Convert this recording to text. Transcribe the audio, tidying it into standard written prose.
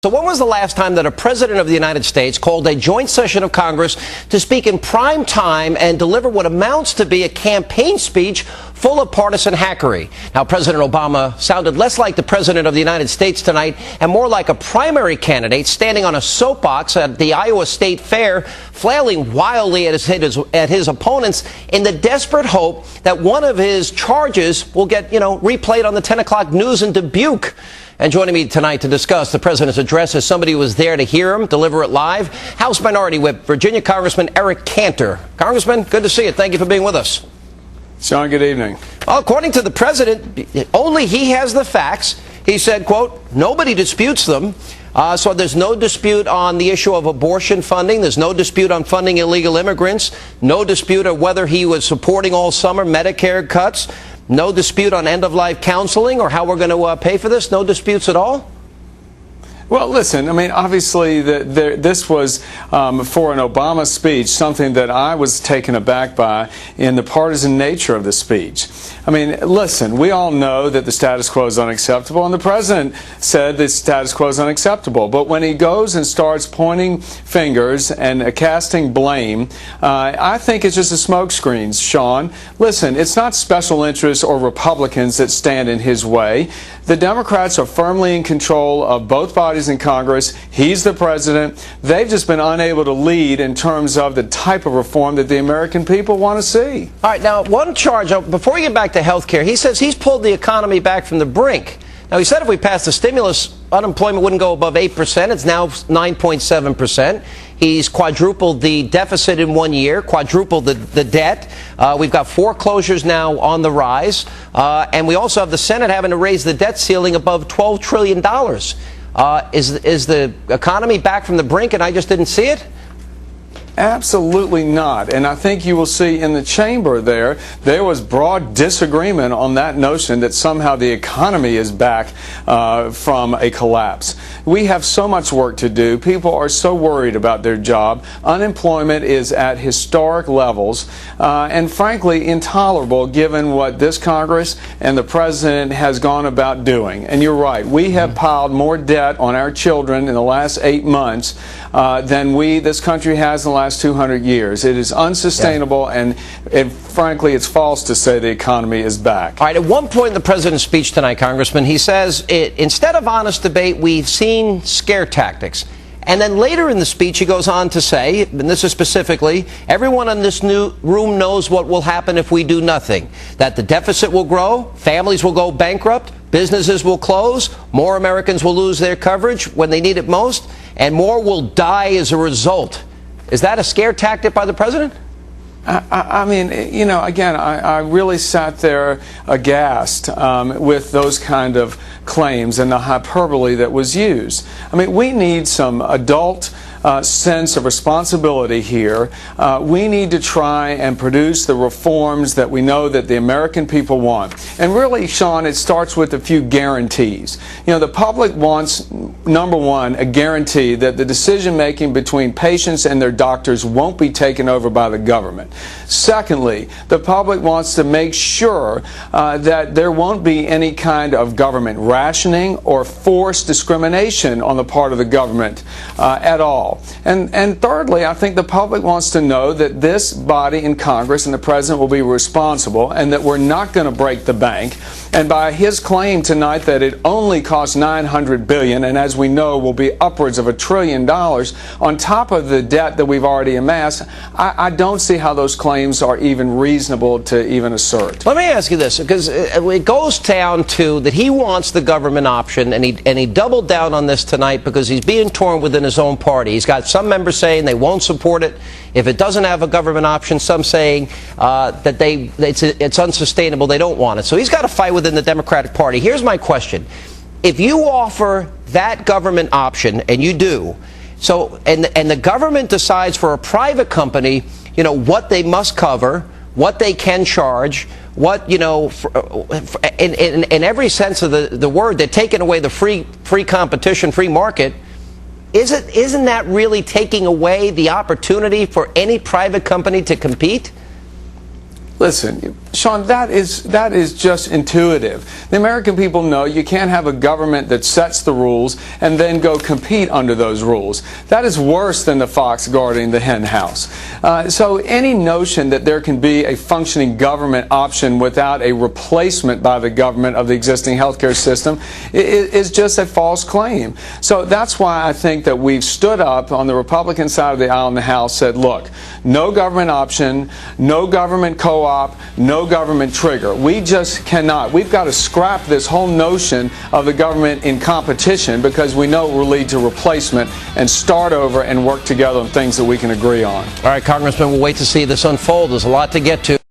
So when was the last time that a president of the United States called a joint session of Congress to speak in prime time and deliver what amounts to be a campaign speech full of partisan hackery? Now, President Obama sounded less like the president of the United States tonight and more like a primary candidate standing on a soapbox at the Iowa State Fair, flailing wildly at his opponents in the desperate hope that one of his charges will get, replayed on the 10 o'clock news in Dubuque. And joining me tonight to discuss the president's address is somebody who was there to hear him deliver it live, House Minority Whip, Virginia Congressman Eric Cantor. Congressman, good to see you. Thank you for being with us. Sean, good evening. Well, according to the president, only he has the facts. He said, quote, nobody disputes them. So there's no dispute on the issue of abortion funding. There's no dispute on funding illegal immigrants. No dispute of whether he was supporting all summer Medicare cuts. No dispute on end-of-life counseling or how we're going to pay for this? No disputes at all? Well, listen, I mean, obviously, this was, for an Obama speech, something that I was taken aback by in the partisan nature of the speech. I mean, listen, we all know that the status quo is unacceptable, and the president said the status quo is unacceptable. But when he goes and starts pointing fingers and casting blame, I think it's just a smokescreen, Sean. Listen, it's not special interests or Republicans that stand in his way. The Democrats are firmly in control of both bodies in Congress. He's the president. They've just been unable to lead in terms of the type of reform that the American people want to see. All right, now, one charge, before we get back to health care, he says he's pulled the economy back from the brink. Now, he said if we passed the stimulus, unemployment wouldn't go above 8%. It's now 9.7%. He's quadrupled the deficit in 1 year, quadrupled the debt. We've got foreclosures now on the rise. And we also have the Senate having to raise the debt ceiling above $12 trillion. Is the economy back from the brink and I just didn't see it? Absolutely not. And I think you will see in the chamber there was broad disagreement on that notion that somehow the economy is back from a collapse. We have so much work to do. People are so worried about their job. Unemployment is at historic levels and frankly intolerable given what this Congress and the president has gone about doing. And you're right. We have piled more debt on our children in the last 8 months than this country has in the last 200 years. It is unsustainable, and frankly, it's false to say the economy is back. All right, at one point in the president's speech tonight, Congressman, he says, instead of honest debate, we've seen scare tactics. And then later in the speech, he goes on to say, and this is specifically, everyone in this new room knows what will happen if we do nothing. That the deficit will grow, families will go bankrupt, businesses will close, more Americans will lose their coverage when they need it most, and more will die as a result. Is that a scare tactic by the president? I mean, again, I really sat there aghast with those kind of claims and the hyperbole that was used. I mean, we need some adult sense of responsibility here. We need to try and produce the reforms that we know that the American people want. And really, Sean, it starts with a few guarantees. The public wants, number one, a guarantee that the decision-making between patients and their doctors won't be taken over by the government. Secondly, the public wants to make sure that there won't be any kind of government rationing or forced discrimination on the part of the government at all. And thirdly, I think the public wants to know that this body in Congress and the president will be responsible and that we're not going to break the bank. And by his claim tonight that it only costs $900 billion, and as we know will be upwards of $1 trillion on top of the debt that we've already amassed, I don't see how those claims are even reasonable to even assert. Let me ask you this, because it goes down to that he wants the government option, and he doubled down on this tonight because he's being torn within his own party. He's got some members saying they won't support it if it doesn't have a government option, some saying that it's unsustainable, they don't want it. So he's got to fight within the Democratic Party. Here's my question. If you offer that government option, and you do, and the government decides for a private company, what they must cover, what they can charge, what, in every sense of the word, they're taking away the free competition, free market. Isn't that really taking away the opportunity for any private company to compete? Listen, Sean, that is just intuitive. The American people know you can't have a government that sets the rules and then go compete under those rules. That is worse than the fox guarding the hen house. So any notion that there can be a functioning government option without a replacement by the government of the existing healthcare system is just a false claim. So that's why I think that we've stood up on the Republican side of the aisle in the House, said, look, no government option, no government co-op, no government trigger. We just cannot. We've got to scrap this whole notion of the government in competition, because we know it will lead to replacement, and start over and work together on things that we can agree on. All right, Congressman, we'll wait to see this unfold. There's a lot to get to.